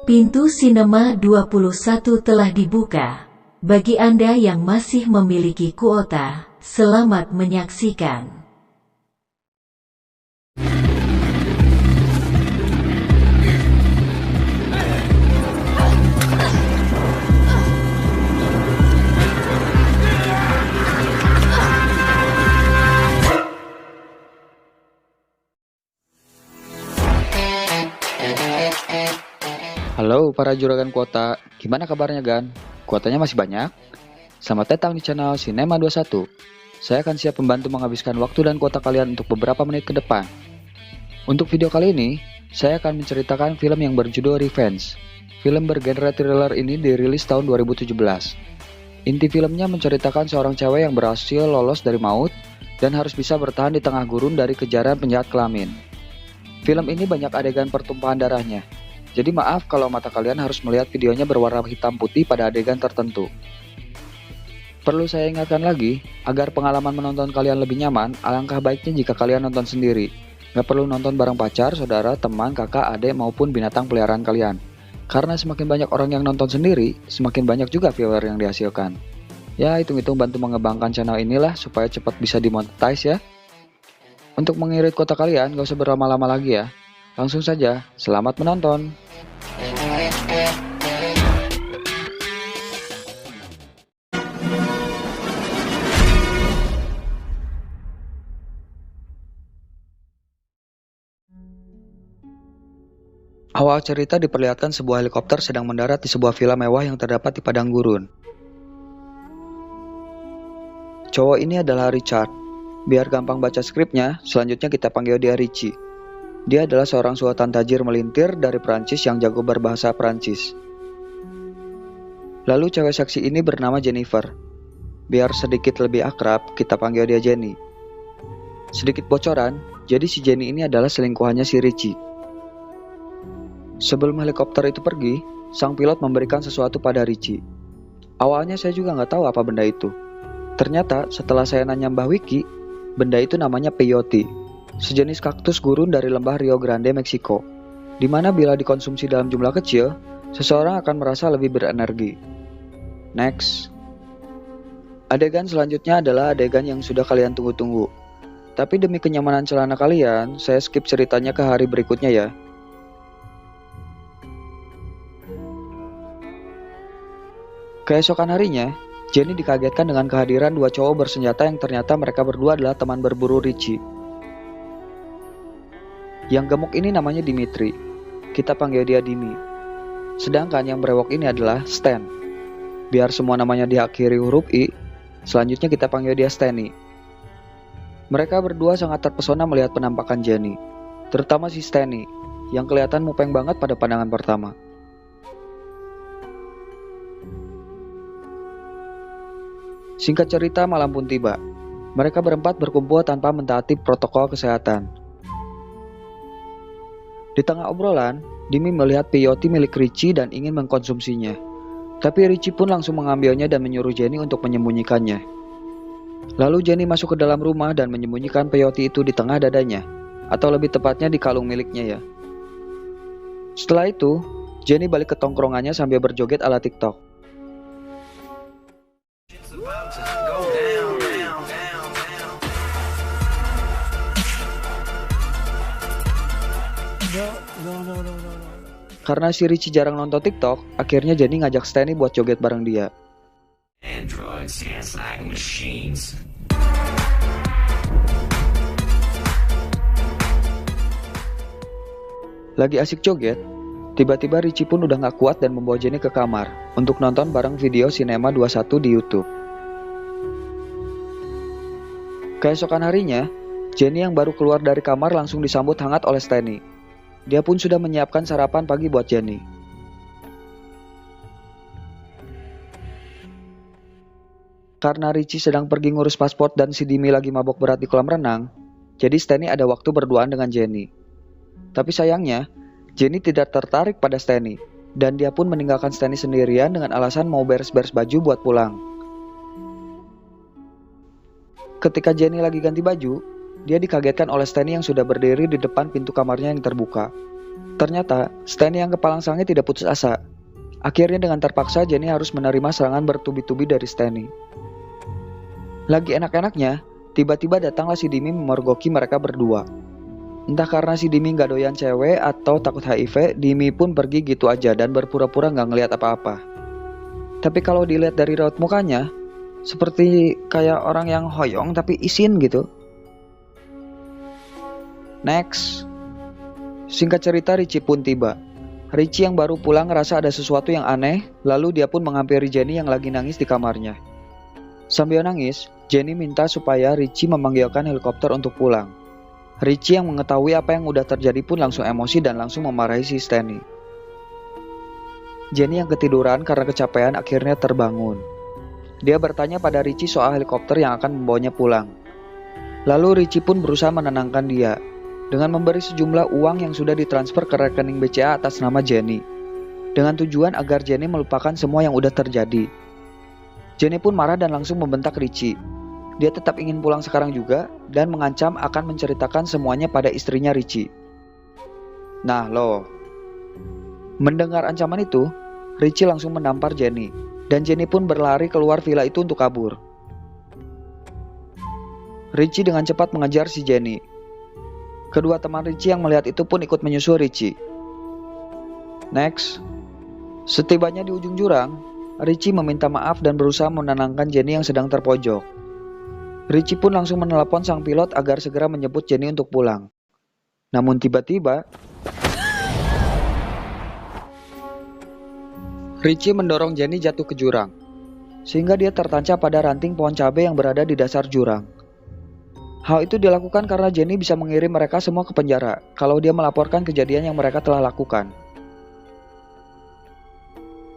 Pintu Sinema 21 telah dibuka. Bagi Anda yang masih memiliki kuota, selamat menyaksikan. Halo para juragan kuota, gimana kabarnya Gan? Kuotanya masih banyak? Selamat datang di channel Sinema 21. Saya akan siap membantu menghabiskan waktu dan kuota kalian untuk beberapa menit ke depan. Untuk video kali ini, saya akan menceritakan film yang berjudul Revenge. Film bergenre thriller ini dirilis tahun 2017. Inti filmnya menceritakan seorang cewek yang berhasil lolos dari maut dan harus bisa bertahan di tengah gurun dari kejaran penjahat kelamin. Film ini banyak adegan pertumpahan darahnya. Jadi maaf kalau mata kalian harus melihat videonya berwarna hitam putih pada adegan tertentu. Perlu saya ingatkan lagi, agar pengalaman menonton kalian lebih nyaman, alangkah baiknya jika kalian nonton sendiri. Gak perlu nonton bareng pacar, saudara, teman, kakak, adik, maupun binatang peliharaan kalian. Karena semakin banyak orang yang nonton sendiri, semakin banyak juga viewer yang dihasilkan. Ya, hitung-hitung bantu mengembangkan channel inilah supaya cepat bisa dimonetize ya. Untuk mengirit kuota kalian, gak usah berlama-lama lagi ya. Langsung saja, selamat menonton. Awal cerita diperlihatkan sebuah helikopter sedang mendarat di sebuah villa mewah yang terdapat di padang gurun. Cowok ini adalah Richard. Biar gampang baca skripnya, selanjutnya kita panggil dia Richie. Dia adalah seorang sultan tajir melintir dari Prancis yang jago berbahasa Prancis. Lalu cewek seksi ini bernama Jennifer. Biar sedikit lebih akrab, kita panggil dia Jenny. Sedikit bocoran, jadi si Jenny ini adalah selingkuhannya si Richie. Sebelum helikopter itu pergi, sang pilot memberikan sesuatu pada Richie. Awalnya saya juga nggak tahu apa benda itu. Ternyata setelah saya nanya Mbah Wiki, benda itu namanya peyote. Sejenis kaktus gurun dari lembah Rio Grande, Meksiko, di mana bila dikonsumsi dalam jumlah kecil, seseorang akan merasa lebih berenergi. Next. Adegan selanjutnya adalah adegan yang sudah kalian tunggu-tunggu. Tapi demi kenyamanan celana kalian, saya skip ceritanya ke hari berikutnya ya. Keesokan harinya, Jenny dikagetkan dengan kehadiran dua cowok bersenjata yang ternyata mereka berdua adalah teman berburu Richie. Yang gemuk ini namanya Dimitri. Kita panggil dia Dimi. Sedangkan yang brewok ini adalah Stan. Biar semua namanya diakhiri huruf I, selanjutnya kita panggil dia Stanny. Mereka berdua sangat terpesona melihat penampakan Jenny, terutama si Stanny, yang kelihatan mupeng banget pada pandangan pertama. Singkat cerita, malam pun tiba. Mereka berempat berkumpul tanpa mentaati protokol kesehatan. Di tengah obrolan, Dimi melihat peyote milik Richie dan ingin mengkonsumsinya. Tapi Richie pun langsung mengambilnya dan menyuruh Jenny untuk menyembunyikannya. Lalu Jenny masuk ke dalam rumah dan menyembunyikan peyote itu di tengah dadanya, atau lebih tepatnya di kalung miliknya ya. Setelah itu, Jenny balik ke tongkrongannya sambil berjoget ala TikTok. No. Karena si Richie jarang nonton TikTok, akhirnya Jenny ngajak Stanny buat joget bareng dia. Lagi asik joget, tiba-tiba Richie pun udah gak kuat dan membawa Jenny ke kamar untuk nonton bareng video Sinema 21 di YouTube. Keesokan harinya, Jenny yang baru keluar dari kamar langsung disambut hangat oleh Stanny. Dia pun sudah menyiapkan sarapan pagi buat Jenny. Karena Richie sedang pergi ngurus paspor dan si Dimi lagi mabok berat di kolam renang, jadi Stanny ada waktu berduaan dengan Jenny. Tapi sayangnya, Jenny tidak tertarik pada Stanny, dan dia pun meninggalkan Stanny sendirian dengan alasan mau beres-beres baju buat pulang. Ketika Jenny lagi ganti baju, dia dikagetkan oleh Stanny yang sudah berdiri di depan pintu kamarnya yang terbuka. Ternyata, Stanley yang kepalang sangnya tidak putus asa. Akhirnya dengan terpaksa Jenny harus menerima serangan bertubi-tubi dari Stanley. Lagi enak-enaknya, tiba-tiba datanglah si Dimi memergoki mereka berdua. Entah karena si Dimi gak doyan cewek atau takut HIV, Dimi pun pergi gitu aja dan berpura-pura gak ngeliat apa-apa. Tapi kalau dilihat dari raut mukanya, seperti kayak orang yang hoyong tapi isin gitu. Next. Singkat cerita, Richie pun tiba. Richie yang baru pulang ngerasa ada sesuatu yang aneh, lalu dia pun menghampiri Jenny yang lagi nangis di kamarnya. Sambil nangis, Jenny minta supaya Richie memanggilkan helikopter untuk pulang. Richie yang mengetahui apa yang udah terjadi pun langsung emosi dan langsung memarahi si Stanley. Jenny yang ketiduran karena kecapean akhirnya terbangun. Dia bertanya pada Richie soal helikopter yang akan membawanya pulang. Lalu Richie pun berusaha menenangkan dia dengan memberi sejumlah uang yang sudah ditransfer ke rekening BCA atas nama Jenny, dengan tujuan agar Jenny melupakan semua yang udah terjadi. Jenny pun marah dan langsung membentak Richie. Dia tetap ingin pulang sekarang juga dan mengancam akan menceritakan semuanya pada istrinya Richie. Nah lo, mendengar ancaman itu, Richie langsung menampar Jenny, dan Jenny pun berlari keluar villa itu untuk kabur. Richie dengan cepat mengejar si Jenny. Kedua teman Richie yang melihat itu pun ikut menyusul Richie. Next. Setibanya di ujung jurang, Richie meminta maaf dan berusaha menenangkan Jenny yang sedang terpojok. Richie pun langsung menelepon sang pilot agar segera menjemput Jenny untuk pulang. Namun tiba-tiba, Richie mendorong Jenny jatuh ke jurang, sehingga dia tertancap pada ranting pohon cabai yang berada di dasar jurang. Hal itu dilakukan karena Jenny bisa mengirim mereka semua ke penjara kalau dia melaporkan kejadian yang mereka telah lakukan.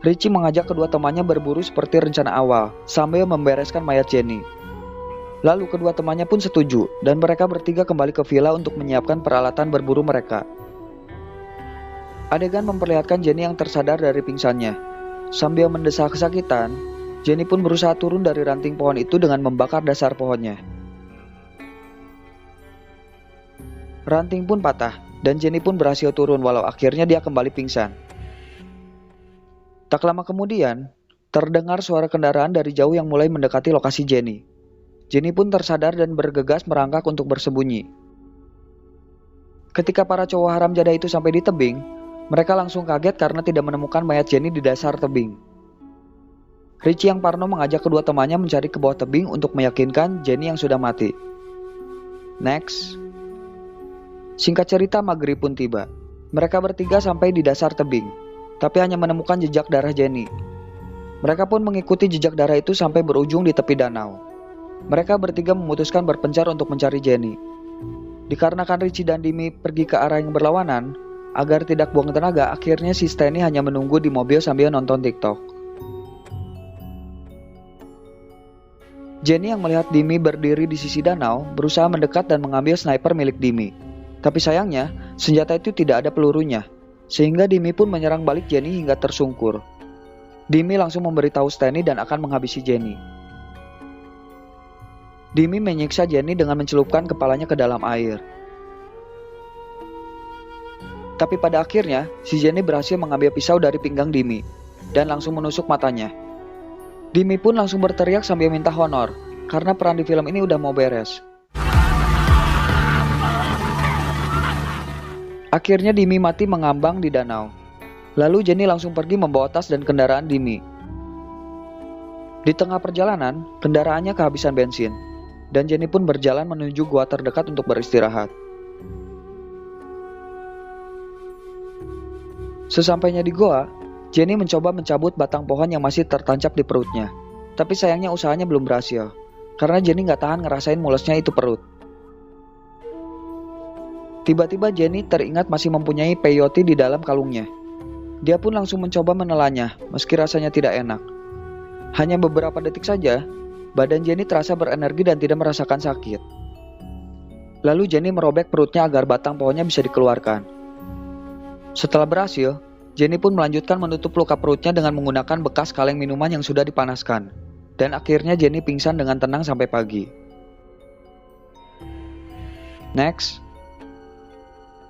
Richie mengajak kedua temannya berburu seperti rencana awal sambil membereskan mayat Jenny. Lalu kedua temannya pun setuju dan mereka bertiga kembali ke villa untuk menyiapkan peralatan berburu mereka. Adegan memperlihatkan Jenny yang tersadar dari pingsannya. Sambil mendesah kesakitan, Jenny pun berusaha turun dari ranting pohon itu dengan membakar dasar pohonnya. Ranting pun patah, dan Jenny pun berhasil turun walau akhirnya dia kembali pingsan. Tak lama kemudian, terdengar suara kendaraan dari jauh yang mulai mendekati lokasi Jenny. Jenny pun tersadar dan bergegas merangkak untuk bersembunyi. Ketika para cowok haram jada itu sampai di tebing, mereka langsung kaget karena tidak menemukan mayat Jenny di dasar tebing. Richie yang parno mengajak kedua temannya mencari ke bawah tebing untuk meyakinkan Jenny yang sudah mati. Next. Singkat cerita, maghrib pun tiba. Mereka bertiga sampai di dasar tebing, tapi hanya menemukan jejak darah Jenny. Mereka pun mengikuti jejak darah itu sampai berujung di tepi danau. Mereka bertiga memutuskan berpencar untuk mencari Jenny. Dikarenakan Richie dan Dimi pergi ke arah yang berlawanan, agar tidak buang tenaga, akhirnya si Stanley hanya menunggu di mobil sambil nonton TikTok. Jenny yang melihat Dimi berdiri di sisi danau, berusaha mendekat dan mengambil sniper milik Dimi. Tapi sayangnya, senjata itu tidak ada pelurunya, sehingga Dimi pun menyerang balik Jenny hingga tersungkur. Dimi langsung memberitahu Stanley dan akan menghabisi Jenny. Dimi menyiksa Jenny dengan mencelupkan kepalanya ke dalam air. Tapi pada akhirnya, si Jenny berhasil mengambil pisau dari pinggang Dimi dan langsung menusuk matanya. Dimi pun langsung berteriak sambil minta honor, karena peran di film ini udah mau beres. Akhirnya Dimi mati mengambang di danau. Lalu Jenny langsung pergi membawa tas dan kendaraan Dimi. Di tengah perjalanan, kendaraannya kehabisan bensin, dan Jenny pun berjalan menuju gua terdekat untuk beristirahat. Sesampainya di gua, Jenny mencoba mencabut batang pohon yang masih tertancap di perutnya. Tapi sayangnya usahanya belum berhasil, karena Jenny gak tahan ngerasain mulesnya itu perut. Tiba-tiba Jenny teringat masih mempunyai peyote di dalam kalungnya. Dia pun langsung mencoba menelannya, meski rasanya tidak enak. Hanya beberapa detik saja, badan Jenny terasa berenergi dan tidak merasakan sakit. Lalu Jenny merobek perutnya agar batang pohonnya bisa dikeluarkan. Setelah berhasil, Jenny pun melanjutkan menutup luka perutnya dengan menggunakan bekas kaleng minuman yang sudah dipanaskan. Dan akhirnya Jenny pingsan dengan tenang sampai pagi. Next.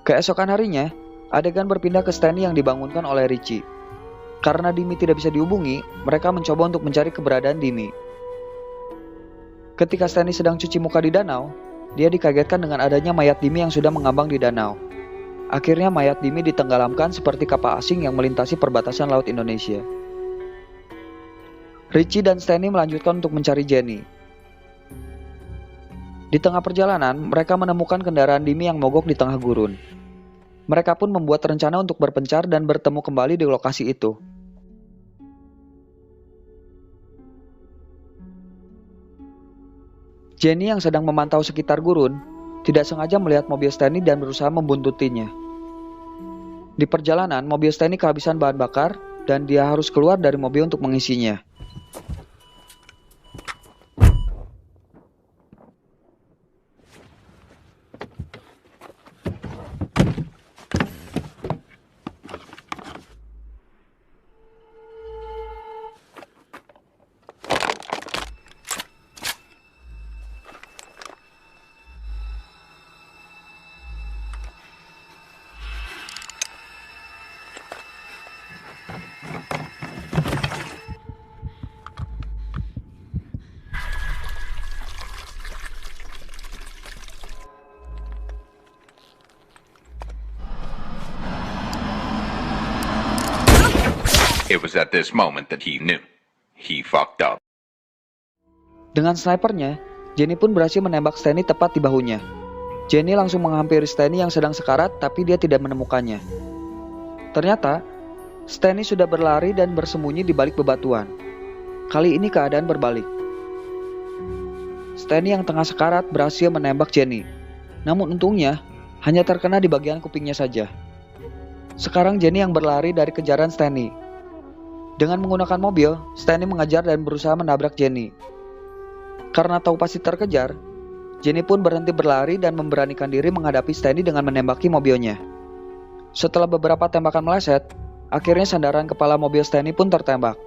Keesokan harinya, Adegan berpindah ke Stanley yang dibangunkan oleh Richie. Karena Dimi tidak bisa dihubungi, mereka mencoba untuk mencari keberadaan Dimi. Ketika Stanley sedang cuci muka di danau, dia dikagetkan dengan adanya mayat Dimi yang sudah mengambang di danau. Akhirnya mayat Dimi ditenggelamkan seperti kapal asing yang melintasi perbatasan Laut Indonesia. Richie dan Stanley melanjutkan untuk mencari Jenny. Di tengah perjalanan, mereka menemukan kendaraan Dimi yang mogok di tengah gurun. Mereka pun membuat rencana untuk berpencar dan bertemu kembali di lokasi itu. Jenny yang sedang memantau sekitar gurun, tidak sengaja melihat mobil Stanley dan berusaha membuntutinya. Di perjalanan, mobil Stanley kehabisan bahan bakar dan dia harus keluar dari mobil untuk mengisinya. It was at this moment that he knew. He fucked up. Dengan snipernya, Jenny pun berhasil menembak Stanley tepat di bahunya. Jenny langsung menghampiri Stanley yang sedang sekarat, tapi dia tidak menemukannya. Ternyata, Stanley sudah berlari dan bersembunyi di balik bebatuan. Kali ini keadaan berbalik. Stanley yang tengah sekarat berhasil menembak Jenny. Namun untungnya, hanya terkena di bagian kupingnya saja. Sekarang Jenny yang berlari dari kejaran Stanley. Dengan menggunakan mobil, Stanley mengejar dan berusaha menabrak Jenny. Karena tahu pasti terkejar, Jenny pun berhenti berlari dan memberanikan diri menghadapi Stanley dengan menembaki mobilnya. Setelah beberapa tembakan meleset, akhirnya sandaran kepala mobil Stanley pun tertembak.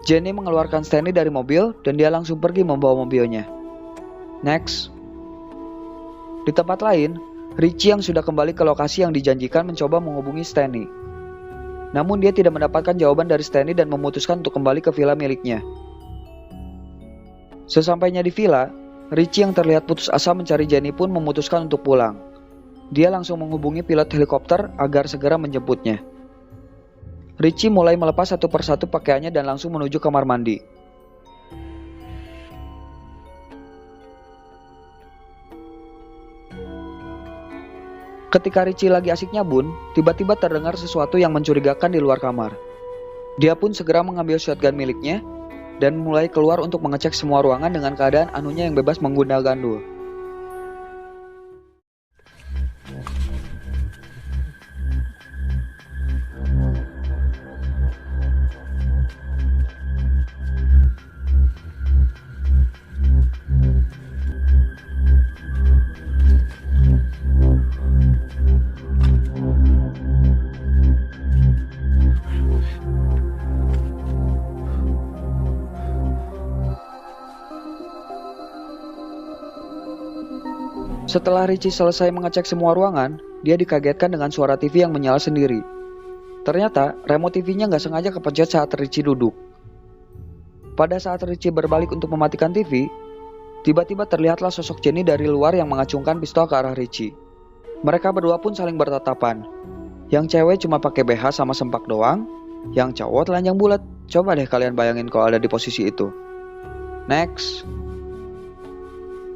Jenny mengeluarkan Stanley dari mobil dan dia langsung pergi membawa mobilnya. Next. Di tempat lain, Richie yang sudah kembali ke lokasi yang dijanjikan mencoba menghubungi Stanley. Namun dia tidak mendapatkan jawaban dari Stanley dan memutuskan untuk kembali ke villa miliknya. Sesampainya di villa, Richie yang terlihat putus asa mencari Jenny pun memutuskan untuk pulang. Dia langsung menghubungi pilot helikopter agar segera menjemputnya. Richie mulai melepas satu persatu pakaiannya dan langsung menuju kamar mandi. Ketika Richie lagi asik nyabun, tiba-tiba terdengar sesuatu yang mencurigakan di luar kamar. Dia pun segera mengambil shotgun miliknya dan mulai keluar untuk mengecek semua ruangan dengan keadaan anunya yang bebas menggundal-gandul. Setelah Richie selesai mengecek semua ruangan, dia dikagetkan dengan suara TV yang menyala sendiri. Ternyata, remote TV-nya nggak sengaja kepencet saat Richie duduk. Pada saat Richie berbalik untuk mematikan TV, tiba-tiba terlihatlah sosok Jenny dari luar yang mengacungkan pistol ke arah Richie. Mereka berdua pun saling bertatapan. Yang cewek cuma pakai BH sama sempak doang, yang cowok telanjang bulat. Coba deh kalian bayangin kalau ada di posisi itu. Next.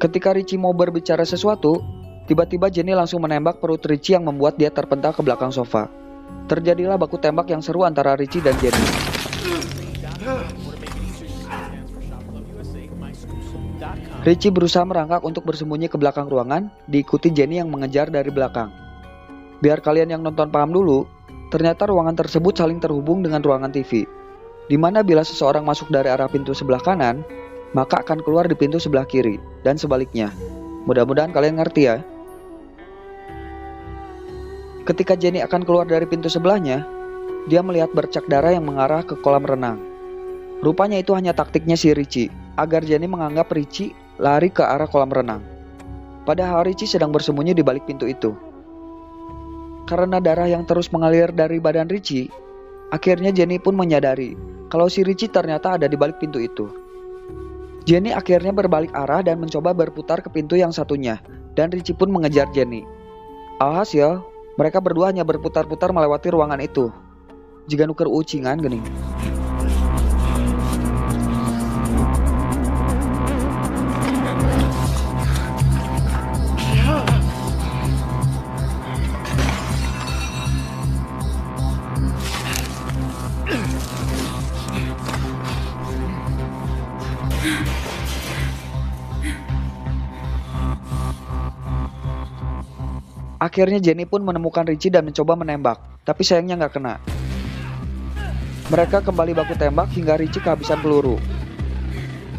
Ketika Richie mau berbicara sesuatu, tiba-tiba Jenny langsung menembak perut Richie yang membuat dia terpental ke belakang sofa. Terjadilah baku tembak yang seru antara Richie dan Jenny. Richie berusaha merangkak untuk bersembunyi ke belakang ruangan, diikuti Jenny yang mengejar dari belakang. Biar kalian yang nonton paham dulu, ternyata ruangan tersebut saling terhubung dengan ruangan TV, di mana bila seseorang masuk dari arah pintu sebelah kanan, maka akan keluar di pintu sebelah kiri, dan sebaliknya. Mudah-mudahan kalian ngerti ya. Ketika Jenny akan keluar dari pintu sebelahnya, dia melihat bercak darah yang mengarah ke kolam renang. Rupanya itu hanya taktiknya si Richie, agar Jenny menganggap Richie lari ke arah kolam renang. Padahal Richie sedang bersembunyi di balik pintu itu. Karena darah yang terus mengalir dari badan Richie, akhirnya Jenny pun menyadari kalau si Richie ternyata ada di balik pintu itu. Jenny akhirnya berbalik arah dan mencoba berputar ke pintu yang satunya, dan Richie pun mengejar Jenny. Alhasil, mereka berdua hanya berputar-putar melewati ruangan itu. Jika nuker ucingan gening. Akhirnya Jenny pun menemukan Richie dan mencoba menembak, tapi sayangnya nggak kena. Mereka kembali baku tembak hingga Richie kehabisan peluru.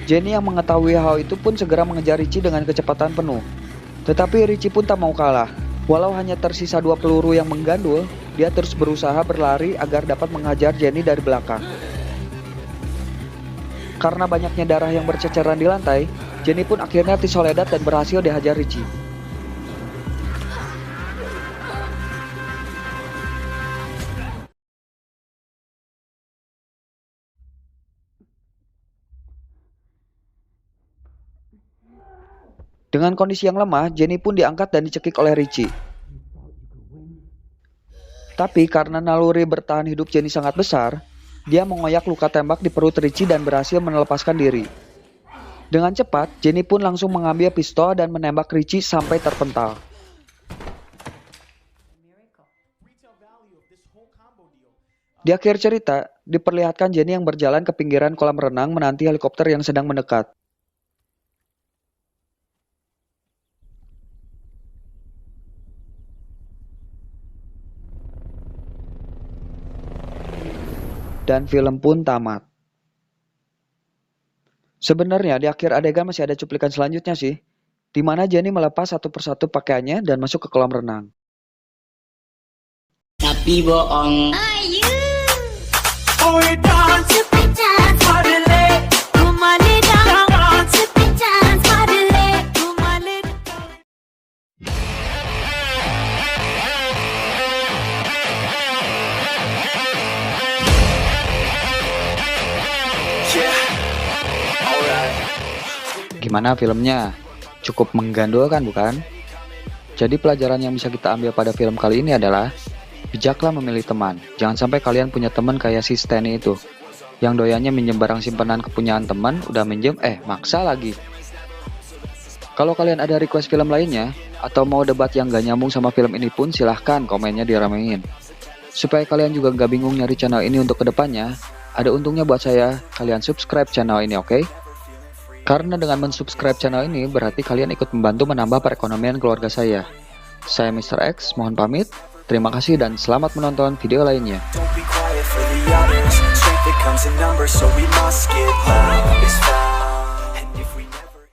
Jenny yang mengetahui hal itu pun segera mengejar Richie dengan kecepatan penuh. Tetapi Richie pun tak mau kalah. Walau hanya tersisa 2 peluru yang menggandul, dia terus berusaha berlari agar dapat menghajar Jenny dari belakang. Karena banyaknya darah yang berceceran di lantai, Jenny pun akhirnya tersoledat dan berhasil dihajar Richie. Dengan kondisi yang lemah, Jenny pun diangkat dan dicekik oleh Richie. Tapi karena naluri bertahan hidup Jenny sangat besar, dia mengoyak luka tembak di perut Richie dan berhasil melepaskan diri. Dengan cepat, Jenny pun langsung mengambil pistol dan menembak Richie sampai terpental. Di akhir cerita, diperlihatkan Jenny yang berjalan ke pinggiran kolam renang menanti helikopter yang sedang mendekat. Dan film pun tamat. Sebenarnya di akhir adegan masih ada cuplikan selanjutnya sih, di mana Jenny melepas satu persatu pakaiannya dan masuk ke kolam renang. Tapi bohong. Gimana filmnya? Cukup menggandulkan bukan? Jadi pelajaran yang bisa kita ambil pada film kali ini adalah bijaklah memilih teman. Jangan sampai kalian punya teman kayak si Stanley itu, yang doyannya minjem barang simpanan kepunyaan teman, udah minjem, maksa lagi. Kalau kalian ada request film lainnya, atau mau debat yang gak nyambung sama film ini pun silahkan komennya diramein. Supaya kalian juga gak bingung nyari channel ini untuk kedepannya, ada untungnya buat saya, kalian subscribe channel ini, oke? Karena dengan mensubscribe channel ini, berarti kalian ikut membantu menambah perekonomian keluarga saya. Saya Mr. X, mohon pamit. Terima kasih dan selamat menonton video lainnya. Don't be quiet for the others. Strength that comes in numbers, so we must give love is found.